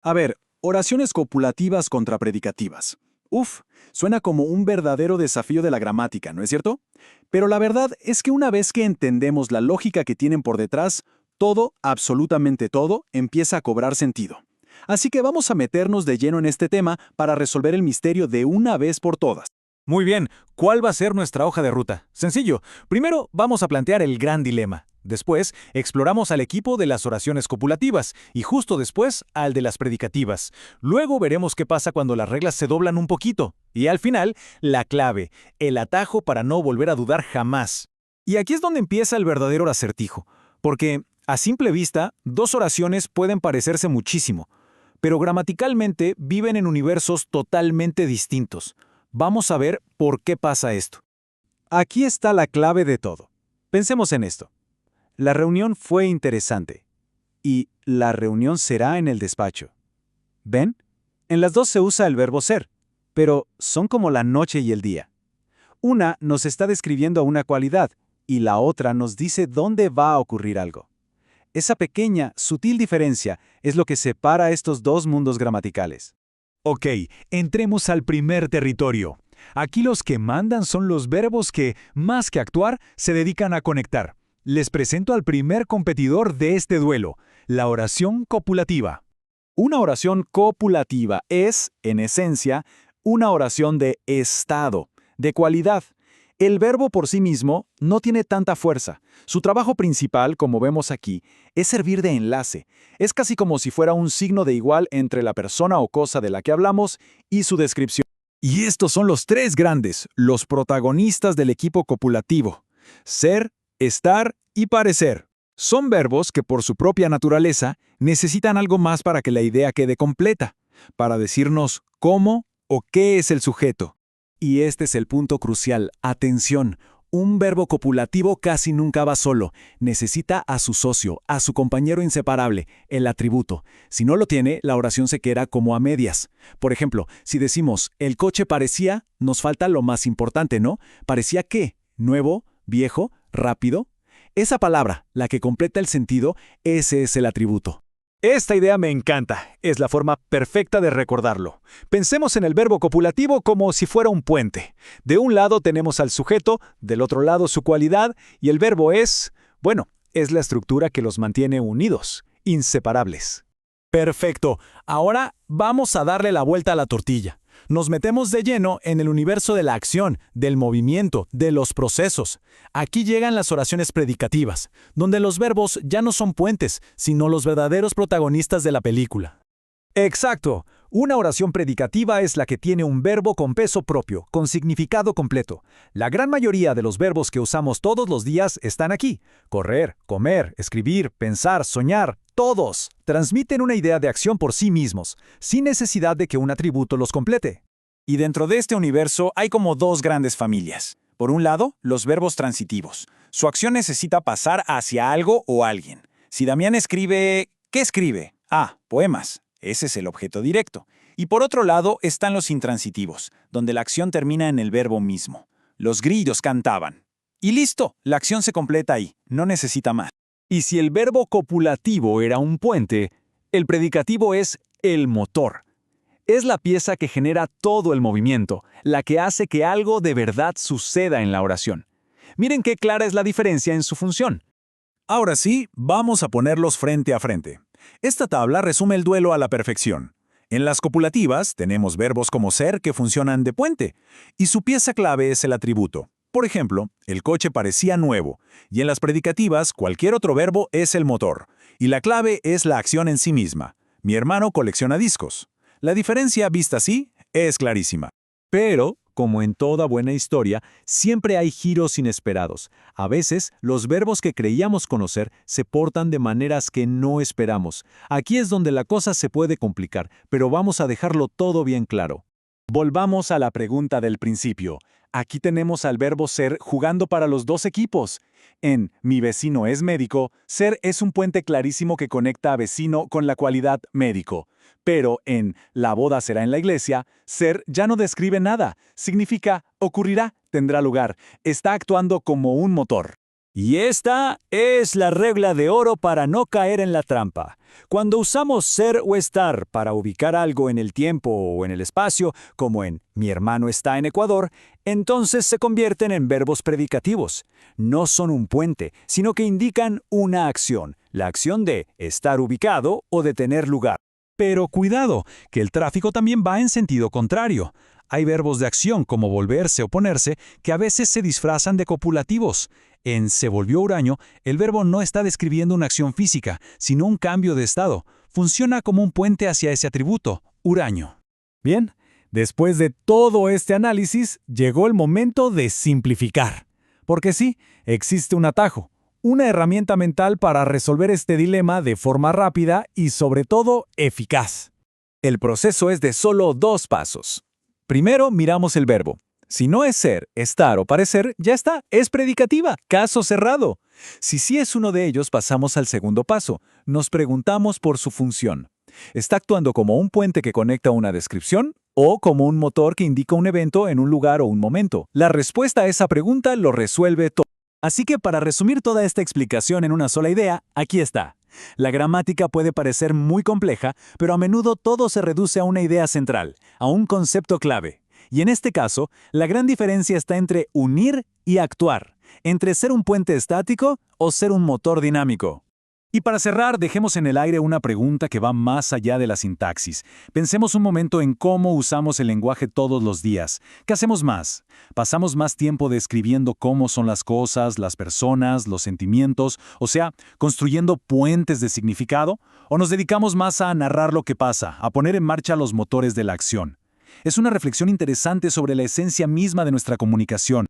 A ver, oraciones copulativas contra predicativas. Uf, suena como un verdadero desafío de la gramática, ¿no es cierto? Pero la verdad es que una vez que entendemos la lógica que tienen por detrás, todo, absolutamente todo, empieza a cobrar sentido. Así que vamos a meternos de lleno en este tema para resolver el misterio de una vez por todas. Muy bien, ¿cuál va a ser nuestra hoja de ruta? Sencillo. Primero vamos a plantear el gran dilema. Después exploramos al equipo de las oraciones copulativas y justo después al de las predicativas. Luego veremos qué pasa cuando las reglas se doblan un poquito. Y al final, la clave, el atajo para no volver a dudar jamás. Y aquí es donde empieza el verdadero acertijo. Porque, a simple vista, dos oraciones pueden parecerse muchísimo, pero gramaticalmente viven en universos totalmente distintos. Vamos a ver por qué pasa esto. Aquí está la clave de todo. Pensemos en esto. La reunión fue interesante. Y la reunión será en el despacho. ¿Ven? En las dos se usa el verbo ser, pero son como la noche y el día. Una nos está describiendo una cualidad y la otra nos dice dónde va a ocurrir algo. Esa pequeña, sutil diferencia es lo que separa estos dos mundos gramaticales. Ok, entremos al primer territorio. Aquí los que mandan son los verbos que, más que actuar, se dedican a conectar. Les presento al primer competidor de este duelo, la oración copulativa. Una oración copulativa es, en esencia, una oración de estado, de cualidad. El verbo por sí mismo no tiene tanta fuerza. Su trabajo principal, como vemos aquí, es servir de enlace. Es casi como si fuera un signo de igual entre la persona o cosa de la que hablamos y su descripción. Y estos son los tres grandes, los protagonistas del equipo copulativo: ser, estar y parecer. Son verbos que por su propia naturaleza necesitan algo más para que la idea quede completa, para decirnos cómo o qué es el sujeto. Y este es el punto crucial. Atención, un verbo copulativo casi nunca va solo. Necesita a su socio, a su compañero inseparable, el atributo. Si no lo tiene, la oración se queda como a medias. Por ejemplo, si decimos, el coche parecía, nos falta lo más importante, ¿no? ¿Parecía qué? ¿Nuevo? ¿Viejo? ¿Rápido? Esa palabra, la que completa el sentido, ese es el atributo. Esta idea me encanta. Es la forma perfecta de recordarlo. Pensemos en el verbo copulativo como si fuera un puente. De un lado tenemos al sujeto, del otro lado su cualidad, y el verbo es, bueno, es la estructura que los mantiene unidos, inseparables. Perfecto. Ahora vamos a darle la vuelta a la tortilla. Nos metemos de lleno en el universo de la acción, del movimiento, de los procesos. Aquí llegan las oraciones predicativas, donde los verbos ya no son puentes, sino los verdaderos protagonistas de la película. Exacto. Una oración predicativa es la que tiene un verbo con peso propio, con significado completo. La gran mayoría de los verbos que usamos todos los días están aquí. Correr, comer, escribir, pensar, soñar, todos transmiten una idea de acción por sí mismos, sin necesidad de que un atributo los complete. Y dentro de este universo hay como dos grandes familias. Por un lado, los verbos transitivos. Su acción necesita pasar hacia algo o alguien. Si Damián escribe, ¿qué escribe? Ah, poemas. Ese es el objeto directo. Y por otro lado están los intransitivos, donde la acción termina en el verbo mismo. Los grillos cantaban. Y listo, la acción se completa ahí, no necesita más. Y si el verbo copulativo era un puente, el predicativo es el motor. Es la pieza que genera todo el movimiento, la que hace que algo de verdad suceda en la oración. Miren qué clara es la diferencia en su función. Ahora sí, vamos a ponerlos frente a frente. Esta tabla resume el duelo a la perfección. En las copulativas tenemos verbos como ser que funcionan de puente, y su pieza clave es el atributo. Por ejemplo, el coche parecía nuevo, y en las predicativas cualquier otro verbo es el motor, y la clave es la acción en sí misma. Mi hermano colecciona discos. La diferencia, vista así, es clarísima. Pero, como en toda buena historia, siempre hay giros inesperados. A veces, los verbos que creíamos conocer se portan de maneras que no esperamos. Aquí es donde la cosa se puede complicar, pero vamos a dejarlo todo bien claro. Volvamos a la pregunta del principio. Aquí tenemos al verbo ser jugando para los dos equipos. En mi vecino es médico, ser es un puente clarísimo que conecta a vecino con la cualidad médico. Pero en la boda será en la iglesia, ser ya no describe nada. Significa ocurrirá, tendrá lugar. Está actuando como un motor. Y esta es la regla de oro para no caer en la trampa. Cuando usamos ser o estar para ubicar algo en el tiempo o en el espacio, como en mi hermano está en Ecuador, entonces se convierten en verbos predicativos. No son un puente, sino que indican una acción, la acción de estar ubicado o de tener lugar. Pero cuidado, que el tráfico también va en sentido contrario. Hay verbos de acción como volverse o ponerse que a veces se disfrazan de copulativos. En se volvió huraño, el verbo no está describiendo una acción física, sino un cambio de estado. Funciona como un puente hacia ese atributo, huraño. Bien, después de todo este análisis, llegó el momento de simplificar. Porque sí, existe un atajo, una herramienta mental para resolver este dilema de forma rápida y sobre todo eficaz. El proceso es de solo 2 pasos. Primero miramos el verbo. Si no es ser, estar o parecer, ya está, es predicativa, caso cerrado. Si sí es uno de ellos, pasamos al segundo paso. Nos preguntamos por su función. ¿Está actuando como un puente que conecta una descripción o como un motor que indica un evento en un lugar o un momento? La respuesta a esa pregunta lo resuelve todo. Así que para resumir toda esta explicación en una sola idea, aquí está. La gramática puede parecer muy compleja, pero a menudo todo se reduce a una idea central, a un concepto clave. Y en este caso, la gran diferencia está entre unir y actuar, entre ser un puente estático o ser un motor dinámico. Y para cerrar, dejemos en el aire una pregunta que va más allá de la sintaxis. Pensemos un momento en cómo usamos el lenguaje todos los días. ¿Qué hacemos más? ¿Pasamos más tiempo describiendo cómo son las cosas, las personas, los sentimientos, o sea, construyendo puentes de significado? ¿O nos dedicamos más a narrar lo que pasa, a poner en marcha los motores de la acción? Es una reflexión interesante sobre la esencia misma de nuestra comunicación.